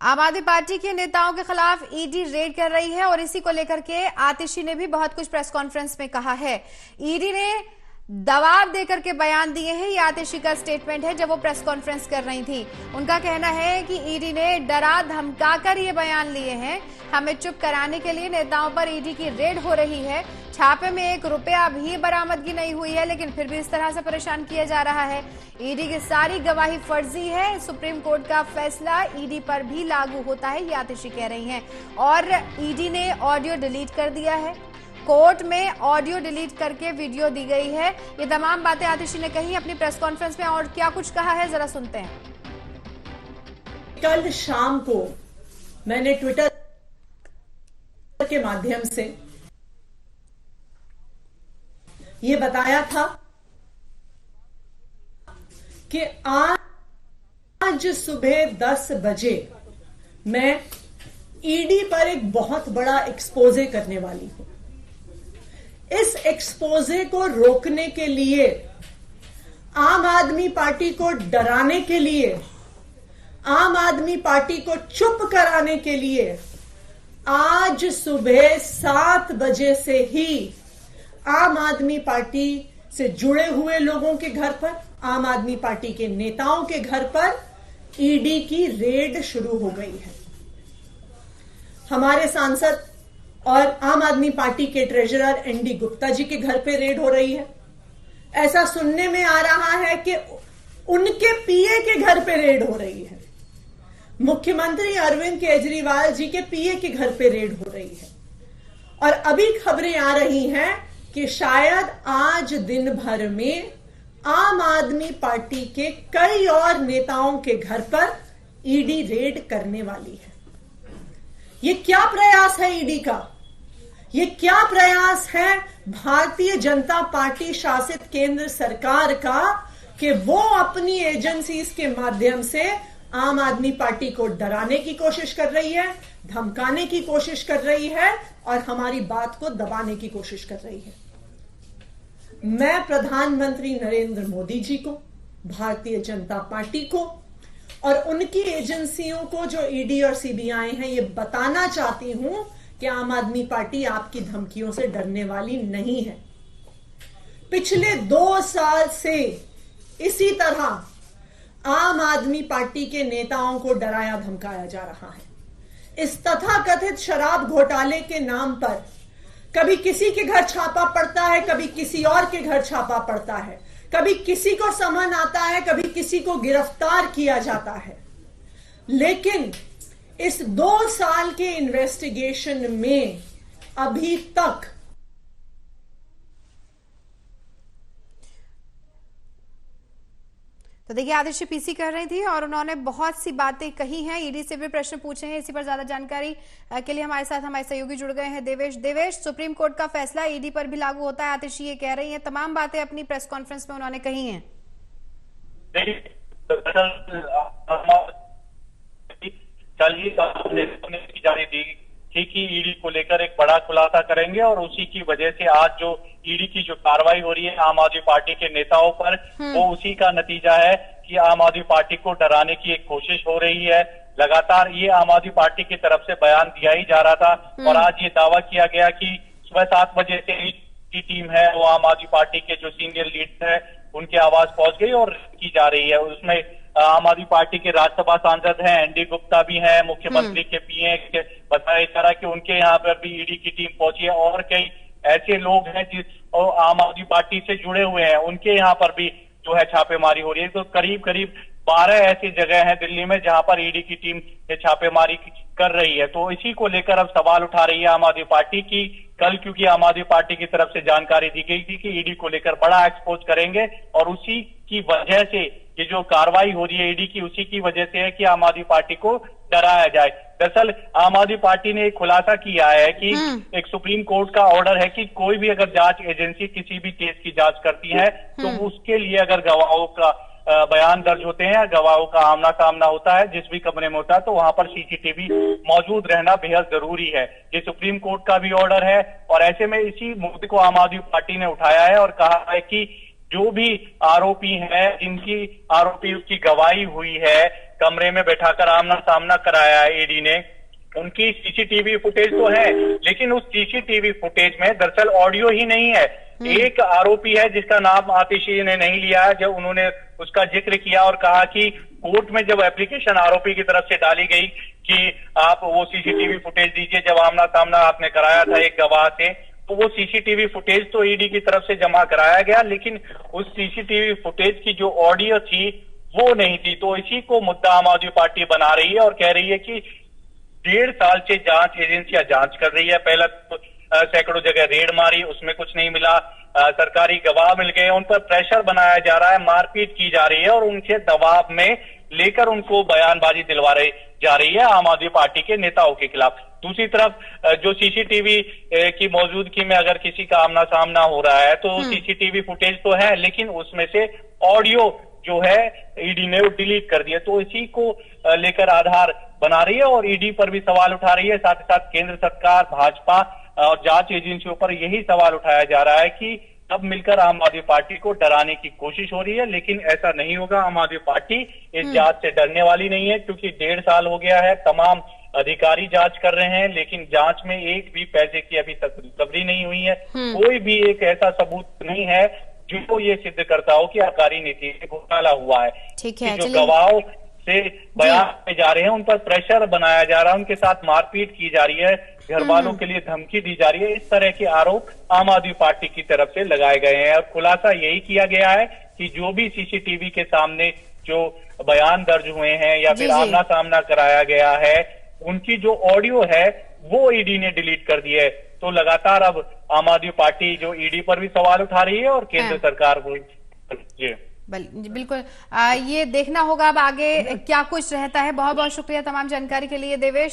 आम आदमी पार्टी के नेताओं के खिलाफ ईडी रेड कर रही है और इसी को लेकर के आतिशी ने भी बहुत कुछ प्रेस कॉन्फ्रेंस में कहा है। ईडी ने दबाव देकर के बयान दिए हैं। ये आतिशी का स्टेटमेंट है जब वो प्रेस कॉन्फ्रेंस कर रही थी। उनका कहना है कि ईडी ने डरा धमकाकर ये बयान लिए हैं। हमें चुप कराने के लिए नेताओं पर ईडी की रेड हो रही है। छापे में 1 रुपया भी बरामदगी नहीं हुई है, लेकिन फिर भी इस तरह से परेशान किया जा रहा है। ईडी की सारी गवाही फर्जी है। सुप्रीम कोर्ट का फैसला ईडी पर भी लागू होता है, ये आतिशी कह रही हैं। और ईडी ने ऑडियो डिलीट कर दिया है। कोर्ट में ऑडियो डिलीट करके वीडियो दी गई है। ये तमाम बातें आतिशी ने कही अपनी प्रेस कॉन्फ्रेंस में। और क्या कुछ कहा है जरा सुनते हैं। कल शाम को मैंने ट्विटर के माध्यम से ये बताया था कि आज सुबह 10 बजे मैं ईडी पर एक बहुत बड़ा एक्सपोजे करने वाली हूं। इस एक्सपोजे को रोकने के लिए, आम आदमी पार्टी को डराने के लिए, आम आदमी पार्टी को चुप कराने के लिए आज सुबह 7 बजे से ही आम आदमी पार्टी से जुड़े हुए लोगों के घर पर, आम आदमी पार्टी के नेताओं के घर पर ईडी की रेड शुरू हो गई है। हमारे सांसद और आम आदमी पार्टी के ट्रेजरर एनडी गुप्ता जी के घर पे रेड हो रही है। ऐसा सुनने में आ रहा है कि उनके पीए के घर पे रेड हो रही है। मुख्यमंत्री अरविंद केजरीवाल जी के पीए के घर पे रेड हो रही है। और अभी खबरें आ रही हैं कि शायद आज दिन भर में आम आदमी पार्टी के कई और नेताओं के घर पर ईडी रेड करने वाली है। ये क्या प्रयास है ईडी का? ये क्या प्रयास है भारतीय जनता पार्टी शासित केंद्र सरकार का कि वो अपनी एजेंसीज के माध्यम से आम आदमी पार्टी को डराने की कोशिश कर रही है, धमकाने की कोशिश कर रही है और हमारी बात को दबाने की कोशिश कर रही है। मैं प्रधानमंत्री नरेंद्र मोदी जी को, भारतीय जनता पार्टी को और उनकी एजेंसियों को जो ईडी और सीबीआई हैं, ये बताना चाहती हूं कि आम आदमी पार्टी आपकी धमकियों से डरने वाली नहीं है। पिछले 2 साल से इसी तरह आम आदमी पार्टी के नेताओं को डराया धमकाया जा रहा है। इस तथाकथित शराब घोटाले के नाम पर कभी किसी के घर छापा पड़ता है, कभी किसी और के घर छापा पड़ता है, कभी किसी को समन आता है, कभी किसी को गिरफ्तार किया जाता है। लेकिन इस 2 साल के इन्वेस्टिगेशन में अभी तक तो देखिए आतिशी पीसी कर रही थी और उन्होंने बहुत सी बातें कही हैं। ईडी से भी प्रश्न पूछे हैं। इसी पर ज्यादा जानकारी के लिए हमारे साथ हमारे सहयोगी जुड़ गए हैं देवेश। सुप्रीम कोर्ट का फैसला ईडी पर भी लागू होता है, आतिशी ये कह रही हैं। तमाम बातें अपनी प्रेस कॉन्फ्रेंस में उन्होंने कही हैं। थी कि ईडी को लेकर एक बड़ा खुलासा करेंगे और उसी की वजह से आज जो ईडी की जो कार्रवाई हो रही है आम आदमी पार्टी के नेताओं पर, वो उसी का नतीजा है कि आम आदमी पार्टी को डराने की एक कोशिश हो रही है। लगातार ये आम आदमी पार्टी की तरफ से बयान दिया ही जा रहा था और आज ये दावा किया गया कि सुबह 7 बजे से की टीम है वो आम आदमी पार्टी के जो सीनियर लीडर है उनके आवाज पहुंच गई और की जा रही है। उसमें आम आदमी पार्टी के राज्यसभा सांसद हैं, एनडी गुप्ता भी हैं, मुख्यमंत्री के पीए बताया जा रहा कि उनके यहाँ पर भी ईडी की टीम पहुंची है और कई ऐसे लोग हैं जिस आम आदमी पार्टी से जुड़े हुए हैं, उनके यहाँ पर भी जो है छापेमारी हो रही है। तो करीब 12 ऐसी जगह हैं दिल्ली में जहां पर ईडी की टीम छापेमारी कर रही है। तो इसी को लेकर अब सवाल उठा रही है आम आदमी पार्टी की। कल क्योंकि आम आदमी पार्टी की तरफ से जानकारी दी गई थी कि ईडी को लेकर बड़ा एक्सपोज करेंगे और उसी की वजह से ये जो कार्रवाई हो रही है ईडी की, उसी की वजह से है कि आम आदमी पार्टी को डराया जाए। दरअसल आम आदमी पार्टी ने एक खुलासा किया है कि एक सुप्रीम कोर्ट का ऑर्डर है कि कोई भी अगर जांच एजेंसी किसी भी केस की जांच करती है तो उसके लिए अगर गवाहों का बयान दर्ज होते हैं, गवाहों का आमना सामना होता है, जिस भी कमरे में होता है, तो वहां पर सीसीटीवी मौजूद रहना बेहद जरूरी है। ये सुप्रीम कोर्ट का भी ऑर्डर है और ऐसे में इसी मुद्दे को आम आदमी पार्टी ने उठाया है और कहा है कि जो भी आरोपी हैं, जिनकी आरोपी की गवाही हुई है, कमरे में बैठाकर आमना सामना कराया है ईडी ने, उनकी सीसीटीवी फुटेज तो है, लेकिन उस सीसीटीवी फुटेज में दरअसल ऑडियो ही नहीं है। एक आरोपी है जिसका नाम आतिशी ने नहीं लिया है, जब उन्होंने उसका जिक्र किया और कहा कि कोर्ट में जब एप्लीकेशन आरोपी की तरफ से डाली गई कि आप वो सीसीटीवी फुटेज दीजिए जब आमना सामना आपने कराया था एक गवाह से, तो वो सीसीटीवी फुटेज तो ईडी की तरफ से जमा कराया गया, लेकिन उस सीसीटीवी फुटेज की जो ऑडियो थी वो नहीं थी। तो इसी को मुद्दा आम आदमी पार्टी बना रही है और कह रही है कि 1.5 साल से जांच एजेंसियां जांच कर रही है। पहला सैकड़ों जगह रेड मारी, उसमें कुछ नहीं मिला, सरकारी गवाह मिल गए, उन पर प्रेशर बनाया जा रहा है, मारपीट की जा रही है और उनके दबाव में लेकर उनको बयानबाजी दिलवा रही जा रही है आम आदमी पार्टी के नेताओं के खिलाफ। दूसरी तरफ जो सीसीटीवी की मौजूदगी में अगर किसी का आमना सामना हो रहा है तो सीसीटीवी फुटेज तो है, लेकिन उसमें से ऑडियो जो है ईडी ने वो डिलीट कर दिया। तो इसी को लेकर आधार बना रही है और ईडी पर भी सवाल उठा रही है। साथ ही साथ केंद्र सरकार, भाजपा और जांच एजेंसियों पर यही सवाल उठाया जा रहा है कि सब मिलकर आम आदमी पार्टी को डराने की कोशिश हो रही है, लेकिन ऐसा नहीं होगा। आम आदमी पार्टी इस जांच से डरने वाली नहीं है, क्योंकि 1.5 साल हो गया है, तमाम अधिकारी जांच कर रहे हैं, लेकिन जांच में एक भी पैसे की अभी तक रिकवरी नहीं हुई है। कोई भी एक ऐसा सबूत नहीं है जो ये सिद्ध करता हो कि आबकारी नीति से घोटाला हुआ है। ठीक है, जो गवाहों से बयान में जा रहे हैं उन पर प्रेशर बनाया जा रहा है, उनके साथ मारपीट की जा रही है, घर वालों के लिए धमकी दी जा रही है। इस तरह के आरोप आम आदमी पार्टी की तरफ से लगाए गए हैं और खुलासा यही किया गया है कि जो भी सीसीटीवी के सामने जो बयान दर्ज हुए हैं या फिर आमना सामना कराया गया है, उनकी जो ऑडियो है वो ईडी ने डिलीट कर दी है। तो लगातार अब आम आदमी पार्टी जो ईडी पर भी सवाल उठा रही है और केंद्र सरकार को जी बिल्कुल ये देखना होगा अब आगे क्या कुछ रहता है। बहुत बहुत शुक्रिया तमाम जानकारी के लिए देवेश।